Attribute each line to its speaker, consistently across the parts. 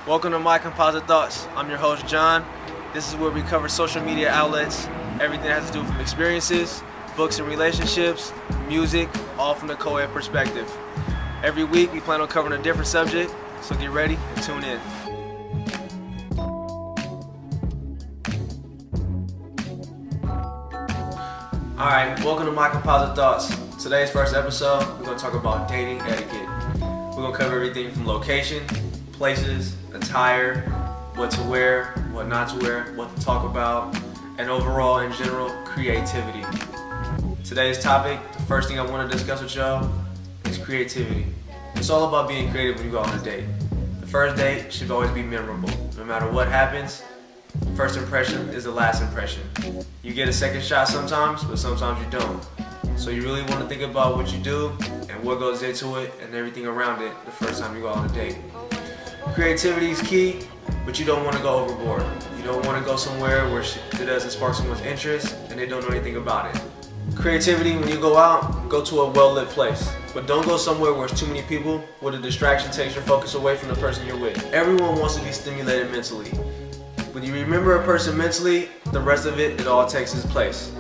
Speaker 1: Welcome to my Composite Thoughts. I'm your host, John. This is where we cover social media outlets, everything that has to do from experiences, books and relationships, music, all from the co-ed perspective. Every week we plan on covering a different subject, so get ready and tune in. Alright, welcome to my Composite Thoughts. Today's first episode, we're going to talk about dating etiquette. We're going to cover everything from location, places, attire, what to wear, what not to wear, what to talk about, and overall, in general, creativity. Today's topic, the first thing I want to discuss with y'all is creativity. It's all about being creative when you go on a date. The first date should always be memorable. No matter what happens, first impression is the last impression. You get a second shot sometimes, but sometimes you don't. So you really want to think about what you do and what goes into it and everything around it the first time you go on a date. Creativity is key, but you don't want to go overboard. You don't want to go somewhere where it doesn't spark someone's interest and they don't know anything about it. Creativity, when you go out, go to a well-lit place. But don't go somewhere where there's too many people, where the distraction takes your focus away from the person you're with. Everyone wants to be stimulated mentally. When you remember a person mentally, the rest of it all takes its place.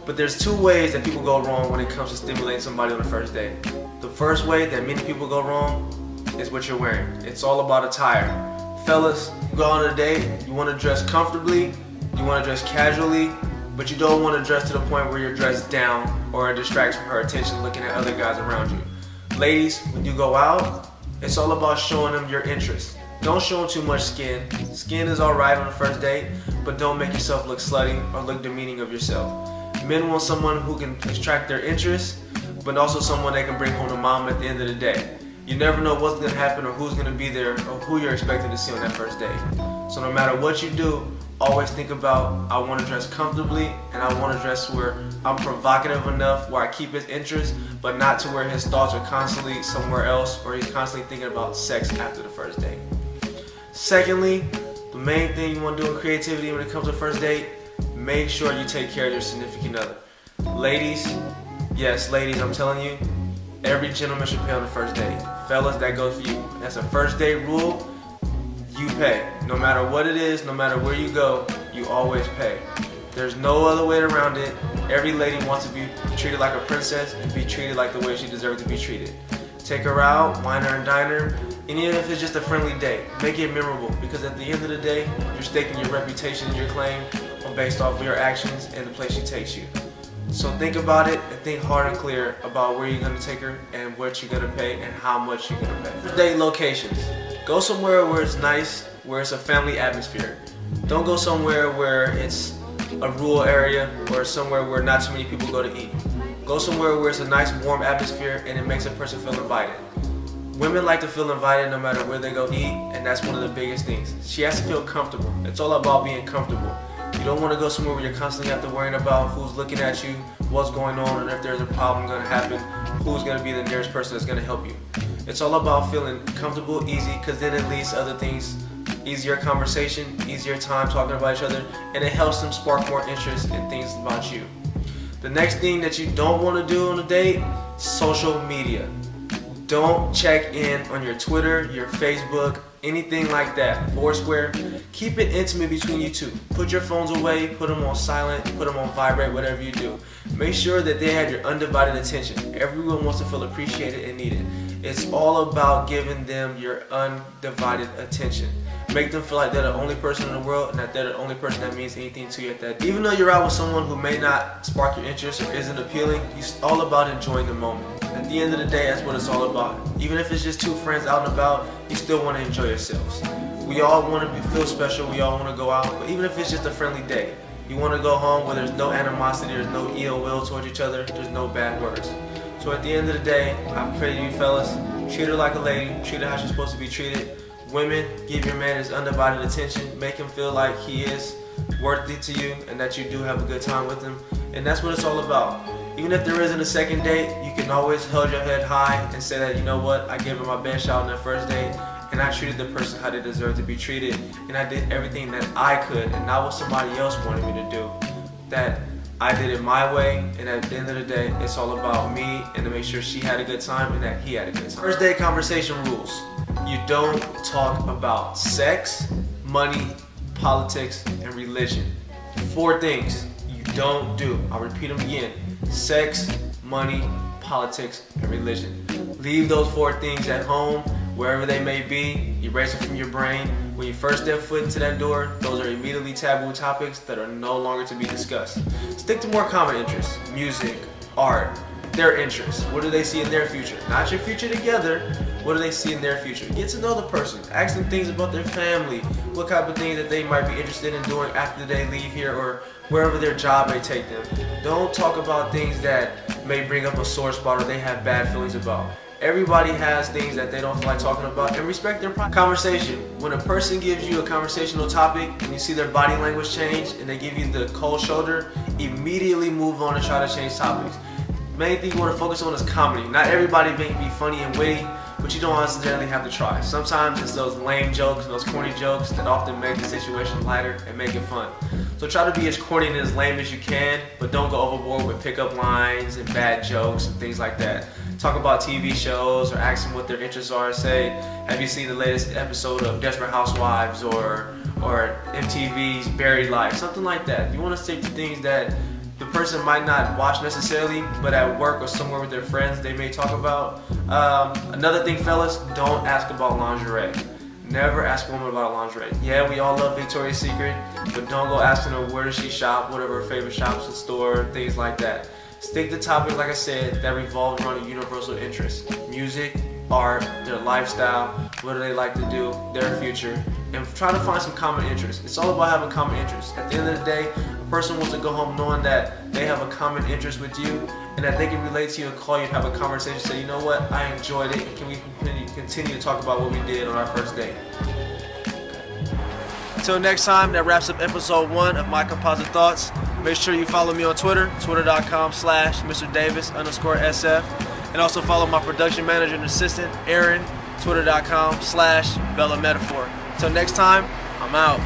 Speaker 1: But there's two ways that people go wrong when it comes to stimulating somebody on the first date. The first way that many people go wrong is what you're wearing. It's all about attire. Fellas, you go on a date, you want to dress comfortably, you want to dress casually, but you don't want to dress to the point where you're dressed down or it distracts from her attention looking at other guys around you. Ladies, when you go out, it's all about showing them your interest. Don't show them too much skin. Skin is alright on the first date, but don't make yourself look slutty or look demeaning of yourself. Men want someone who can attract their interest, but also someone they can bring home to mom at the end of the day. You never know what's going to happen or who's going to be there or who you're expected to see on that first date. So no matter what you do, always think about, I want to dress comfortably and I want to dress where I'm provocative enough where I keep his interest, but not to where his thoughts are constantly somewhere else or he's constantly thinking about sex after the first date. Secondly, the main thing you want to do in creativity when it comes to first date, make sure you take care of your significant other. Ladies, yes ladies, I'm telling you, every gentleman should pay on the first date. Fellas, that goes for you. That's a first date rule. You pay. No matter what it is, no matter where you go, you always pay. There's no other way around it. Every lady wants to be treated like a princess and be treated like the way she deserves to be treated. Take her out, wine her and dine her, and even if it's just a friendly date, make it memorable because at the end of the day, you're staking your reputation and your claim based off of your actions and the place she takes you. So think about it and think hard and clear about where you're going to take her and what you're going to pay and how much you're going to pay. First date locations. Go somewhere where it's nice, where it's a family atmosphere. Don't go somewhere where it's a rural area or somewhere where not too many people go to eat. Go somewhere where it's a nice warm atmosphere and it makes a person feel invited. Women like to feel invited no matter where they go eat, and that's one of the biggest things. She has to feel comfortable. It's all about being comfortable. You don't want to go somewhere where you're constantly have to worrying about who's looking at you, what's going on, and if there's a problem going to happen, who's going to be the nearest person that's going to help you. It's all about feeling comfortable, easy, because then it leads to other things, easier conversation, easier time talking about each other, and it helps them spark more interest in things about you. The next thing that you don't want to do on a date, social media. Don't check in on your Twitter, your Facebook, anything like that. Foursquare. Keep it intimate between you two. Put your phones away, put them on silent, put them on vibrate, whatever you do. Make sure that they have your undivided attention. Everyone wants to feel appreciated and needed. It's all about giving them your undivided attention. Make them feel like they're the only person in the world and that they're the only person that means anything to you at that. Even though you're out with someone who may not spark your interest or isn't appealing, it's all about enjoying the moment. At the end of the day, that's what it's all about. Even if it's just two friends out and about, you still want to enjoy yourselves. We all want to feel special, we all want to go out, but even if it's just a friendly day, you want to go home where there's no animosity, there's no ill will towards each other, there's no bad words. So at the end of the day, I pray to you fellas, treat her like a lady, treat her how she's supposed to be treated. Women, give your man his undivided attention, make him feel like he is worthy to you and that you do have a good time with him. And that's what it's all about. Even if there isn't a second date, you can always hold your head high and say that, you know what, I gave her my best shot on that first date and I treated the person how they deserve to be treated and I did everything that I could and not what somebody else wanted me to do. That I did it my way, and at the end of the day, it's all about me and to make sure she had a good time and that he had a good time. First date conversation rules. You don't talk about sex, money, politics, and religion. 4 things you don't do. I'll repeat them again. Sex, money, politics, and religion. Leave those 4 things at home, wherever they may be. Erase them from your brain. When you first step foot into that door, those are immediately taboo topics that are no longer to be discussed. Stick to more common interests. Music, art, their interests. What do they see in their future? Not your future together. What do they see in their future? Get to know the person. Ask them things about their family. What type of things that they might be interested in doing after they leave here or wherever their job may take them. Don't talk about things that may bring up a sore spot or they have bad feelings about. Everybody has things that they don't feel like talking about, and respect their conversation. When a person gives you a conversational topic and you see their body language change and they give you the cold shoulder, immediately move on and try to change topics. Main thing you want to focus on is comedy. Not everybody may be funny and witty, but you don't necessarily have to try. Sometimes it's those lame jokes and those corny jokes that often make the situation lighter and make it fun. So try to be as corny and as lame as you can, but don't go overboard with pickup lines and bad jokes and things like that. Talk about TV shows or ask them what their interests are. Say, have you seen the latest episode of Desperate Housewives or MTV's Buried Life? Something like that. You want to stick to things that the person might not watch necessarily, but at work or somewhere with their friends they may talk about. Another thing, fellas, don't ask about lingerie. Never ask a woman about lingerie. Yeah, we all love Victoria's Secret, but don't go asking her where does she shop, what are her favorite shops in the store, things like that. Stick to topics, like I said, that revolve around a universal interest. Music, art, their lifestyle, what do they like to do, their future, and try to find some common interests. It's all about having common interests. At the end of the day, a person wants to go home knowing that they have a common interest with you and that they can relate to you and call you and have a conversation, say, you know what, I enjoyed it, and can we continue to talk about what we did on our first date. Until next time, that wraps up episode 1 of my Composite Thoughts. Make sure you follow me on Twitter, twitter.com/MrDavis_SF. And also follow my production manager and assistant, Aaron, twitter.com/BellaMetaphor. Until next time, I'm out.